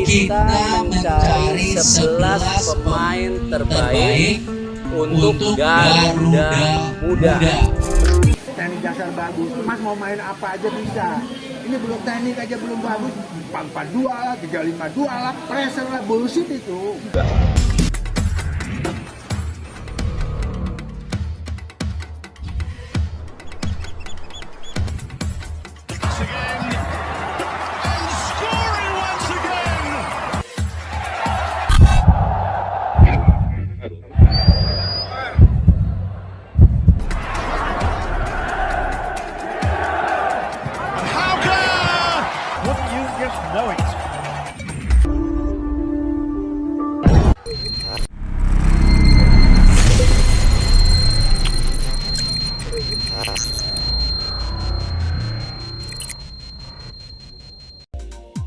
kita mencari 11 pemain terbaik untuk Garuda Muda. Teknik dasar bagus, Mas mau main apa aja bisa. Ini belum teknik aja belum bagus, 4-4-2 lah, 3-5-2 lah, pressure lah, bullshit itu.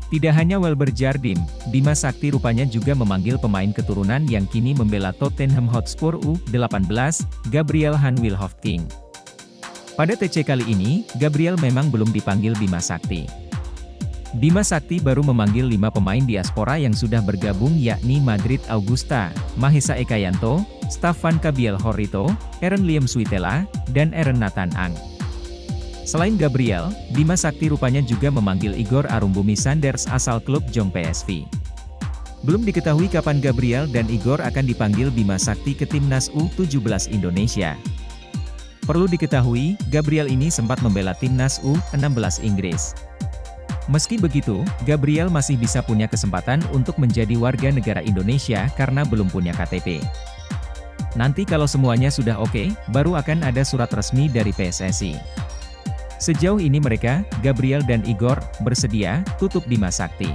Tidak hanya Welber Jardim, Bima Sakti rupanya juga memanggil pemain keturunan yang kini membela Tottenham Hotspur U18, Gabriel Han Wilhoftking. Pada TC kali ini, Gabriel memang belum dipanggil Bima Sakti. Bima Sakti baru memanggil 5 pemain diaspora yang sudah bergabung yakni Madrid Augusta, Mahesa Ekayanto, Staffan Kabiel Horito, Aaron Liam Switela, dan Aaron Nathan Ang. Selain Gabriel, Bima Sakti rupanya juga memanggil Igor Arumbumi Sanders asal klub Jong PSV. Belum diketahui kapan Gabriel dan Igor akan dipanggil Bima Sakti ke timnas U17 Indonesia. Perlu diketahui, Gabriel ini sempat membela timnas U16 Inggris. Meski begitu, Gabriel masih bisa punya kesempatan untuk menjadi warga negara Indonesia karena belum punya KTP. Nanti kalau semuanya sudah oke, baru akan ada surat resmi dari PSSI. Sejauh ini mereka, Gabriel dan Igor, bersedia tutup Bima Sakti.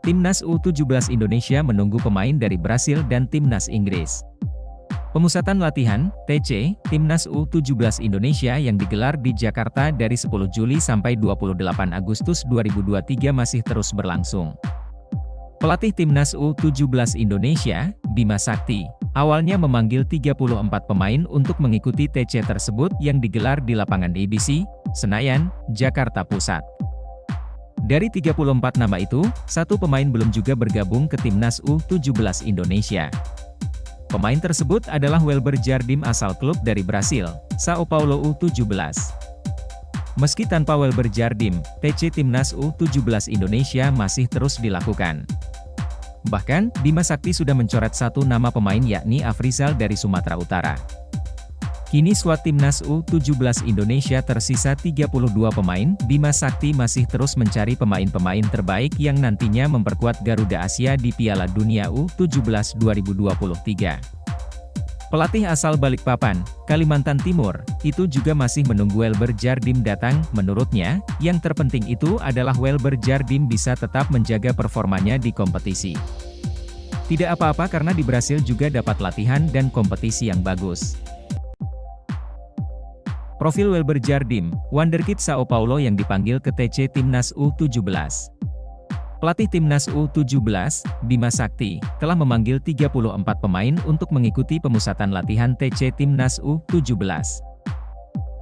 Timnas U17 Indonesia menunggu pemain dari Brasil dan Timnas Inggris. Pemusatan latihan, TC, Timnas U17 Indonesia yang digelar di Jakarta dari 10 Juli sampai 28 Agustus 2023 masih terus berlangsung. Pelatih Timnas U17 Indonesia, Bima Sakti, awalnya memanggil 34 pemain untuk mengikuti TC tersebut yang digelar di lapangan ABC, Senayan, Jakarta Pusat. Dari 34 nama itu, 1 pemain belum juga bergabung ke Timnas U17 Indonesia. Pemain tersebut adalah Welber Jardim asal klub dari Brasil, Sao Paulo U17. Meski tanpa Welber Jardim, TC Timnas U17 Indonesia masih terus dilakukan. Bahkan, Bima Sakti sudah mencoret 1 nama pemain yakni Afrizal dari Sumatera Utara. Kini skuad Timnas U17 Indonesia tersisa 32 pemain, Bima Sakti masih terus mencari pemain-pemain terbaik yang nantinya memperkuat Garuda Asia di Piala Dunia U17 2023. Pelatih asal Balikpapan, Kalimantan Timur, itu juga masih menunggu Welber Jardim datang. Menurutnya, yang terpenting itu adalah Welber Jardim bisa tetap menjaga performanya di kompetisi. Tidak apa-apa karena di Brasil juga dapat latihan dan kompetisi yang bagus. Profil Welber Jardim, Wonderkid Sao Paulo yang dipanggil ke TC Timnas U17. Pelatih Timnas U17, Bima Sakti, telah memanggil 34 pemain untuk mengikuti pemusatan latihan TC Timnas U17.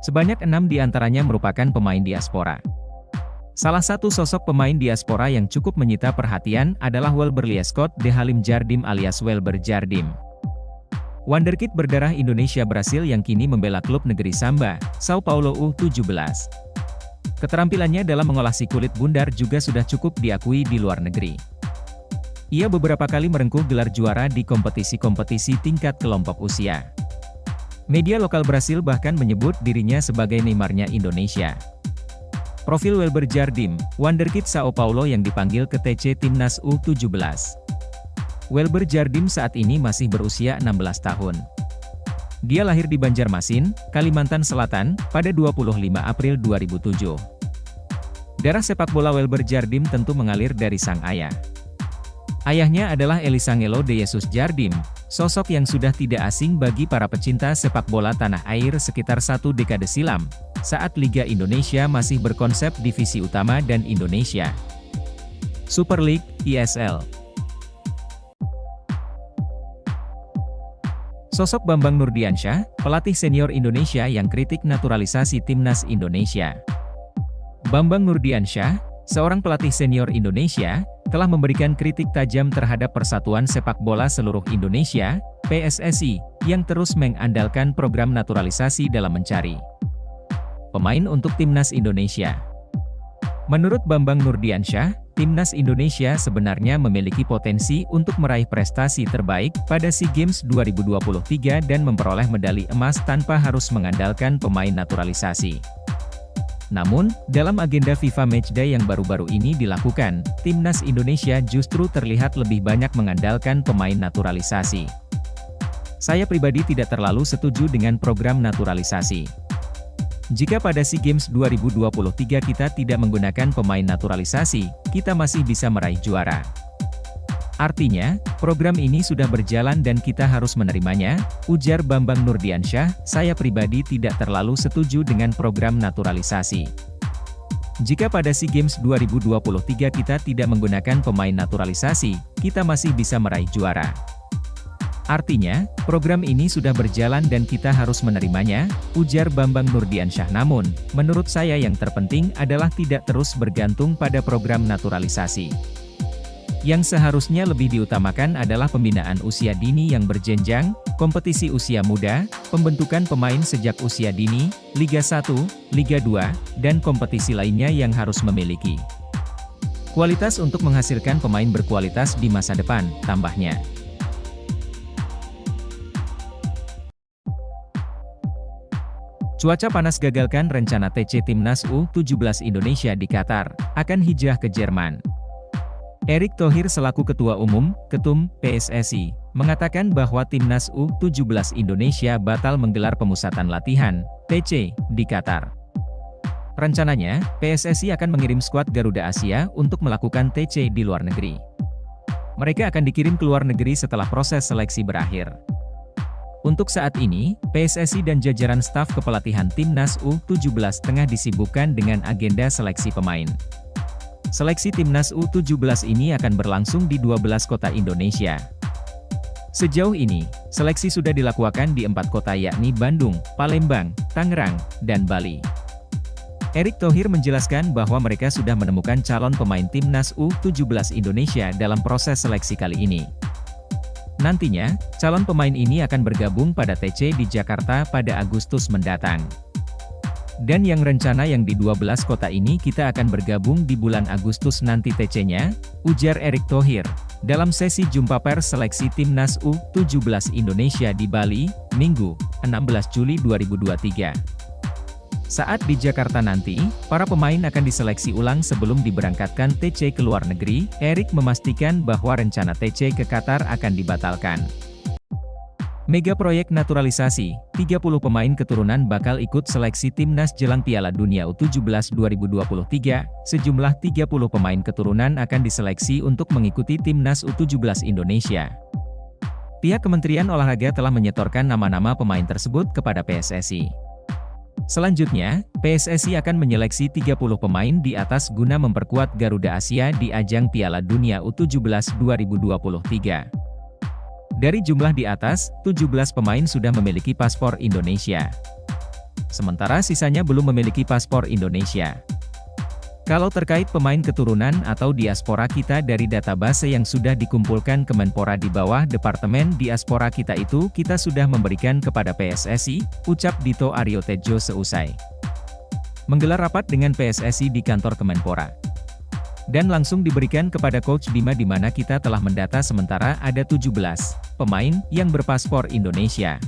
Sebanyak 6 diantaranya merupakan pemain diaspora. Salah satu sosok pemain diaspora yang cukup menyita perhatian adalah Welber Liescott de Halim Jardim alias Welber Jardim. Wonderkid berdarah Indonesia Brasil yang kini membela klub negeri Samba, Sao Paulo U17. Keterampilannya dalam mengolah si kulit bundar juga sudah cukup diakui di luar negeri. Ia beberapa kali merengkuh gelar juara di kompetisi-kompetisi tingkat kelompok usia. Media lokal Brasil bahkan menyebut dirinya sebagai Neymarnya Indonesia. Profil Welber Jardim, Wonderkid Sao Paulo yang dipanggil ke TC Timnas U17. Welber Jardim saat ini masih berusia 16 tahun. Dia lahir di Banjarmasin, Kalimantan Selatan, pada 25 April 2007. Darah sepak bola Welber Jardim tentu mengalir dari sang ayah. Ayahnya adalah Elisangelo de Jesus Jardim, sosok yang sudah tidak asing bagi para pecinta sepak bola tanah air sekitar 1 dekade silam, saat Liga Indonesia masih berkonsep Divisi Utama dan Indonesia Super League, ISL. Sosok Bambang Nurdiansyah, pelatih senior Indonesia yang kritik naturalisasi Timnas Indonesia. Bambang Nurdiansyah, seorang pelatih senior Indonesia, telah memberikan kritik tajam terhadap Persatuan Sepak Bola Seluruh Indonesia, PSSI, yang terus mengandalkan program naturalisasi dalam mencari pemain untuk Timnas Indonesia. Menurut Bambang Nurdiansyah, Timnas Indonesia sebenarnya memiliki potensi untuk meraih prestasi terbaik pada SEA Games 2023 dan memperoleh medali emas tanpa harus mengandalkan pemain naturalisasi. Namun, dalam agenda FIFA Matchday yang baru-baru ini dilakukan, Timnas Indonesia justru terlihat lebih banyak mengandalkan pemain naturalisasi. Saya pribadi tidak terlalu setuju dengan program naturalisasi. Jika pada SEA Games 2023 kita tidak menggunakan pemain naturalisasi, kita masih bisa meraih juara. Artinya, program ini sudah berjalan dan kita harus menerimanya, ujar Bambang Nurdiansyah. Saya pribadi tidak terlalu setuju dengan program naturalisasi. Jika pada SEA Games 2023 kita tidak menggunakan pemain naturalisasi, kita masih bisa meraih juara. Artinya, program ini sudah berjalan dan kita harus menerimanya, ujar Bambang Nurdiansyah. Namun, menurut saya yang terpenting adalah tidak terus bergantung pada program naturalisasi. Yang seharusnya lebih diutamakan adalah pembinaan usia dini yang berjenjang, kompetisi usia muda, pembentukan pemain sejak usia dini, Liga 1, Liga 2, dan kompetisi lainnya yang harus memiliki kualitas untuk menghasilkan pemain berkualitas di masa depan, tambahnya. Cuaca panas gagalkan rencana TC Timnas U17 Indonesia di Qatar, akan hijrah ke Jerman. Erick Thohir selaku Ketua Umum, Ketum, PSSI, mengatakan bahwa Timnas U17 Indonesia batal menggelar pemusatan latihan, TC, di Qatar. Rencananya, PSSI akan mengirim skuad Garuda Asia untuk melakukan TC di luar negeri. Mereka akan dikirim ke luar negeri setelah proses seleksi berakhir. Untuk saat ini, PSSI dan jajaran staf kepelatihan Timnas U17 tengah disibukkan dengan agenda seleksi pemain. Seleksi Timnas U17 ini akan berlangsung di 12 kota Indonesia. Sejauh ini, seleksi sudah dilakukan di 4 kota yakni Bandung, Palembang, Tangerang, dan Bali. Erick Thohir menjelaskan bahwa mereka sudah menemukan calon pemain Timnas U17 Indonesia dalam proses seleksi kali ini. Nantinya, calon pemain ini akan bergabung pada TC di Jakarta pada Agustus mendatang. Dan yang rencana yang di 12 kota ini kita akan bergabung di bulan Agustus nanti TC-nya, ujar Erick Thohir, dalam sesi jumpa pers seleksi Timnas U17 Indonesia di Bali, Minggu, 16 Juli 2023. Saat di Jakarta nanti, para pemain akan diseleksi ulang sebelum diberangkatkan TC ke luar negeri. Erick memastikan bahwa rencana TC ke Qatar akan dibatalkan. Mega proyek naturalisasi, 30 pemain keturunan bakal ikut seleksi Timnas jelang Piala Dunia U17 2023. Sejumlah 30 pemain keturunan akan diseleksi untuk mengikuti Timnas U17 Indonesia. Pihak Kementerian Olahraga telah menyetorkan nama-nama pemain tersebut kepada PSSI. Selanjutnya, PSSI akan menyeleksi 30 pemain di atas guna memperkuat Garuda Asia di ajang Piala Dunia U17 2023. Dari jumlah di atas, 17 pemain sudah memiliki paspor Indonesia. Sementara sisanya belum memiliki paspor Indonesia. Kalau terkait pemain keturunan atau diaspora kita dari database yang sudah dikumpulkan Kemenpora di bawah Departemen Diaspora kita itu kita sudah memberikan kepada PSSI, ucap Dito Aryo Tejo seusai menggelar rapat dengan PSSI di kantor Kemenpora. Dan langsung diberikan kepada Coach Bima di mana kita telah mendata sementara ada 17 pemain yang berpaspor Indonesia.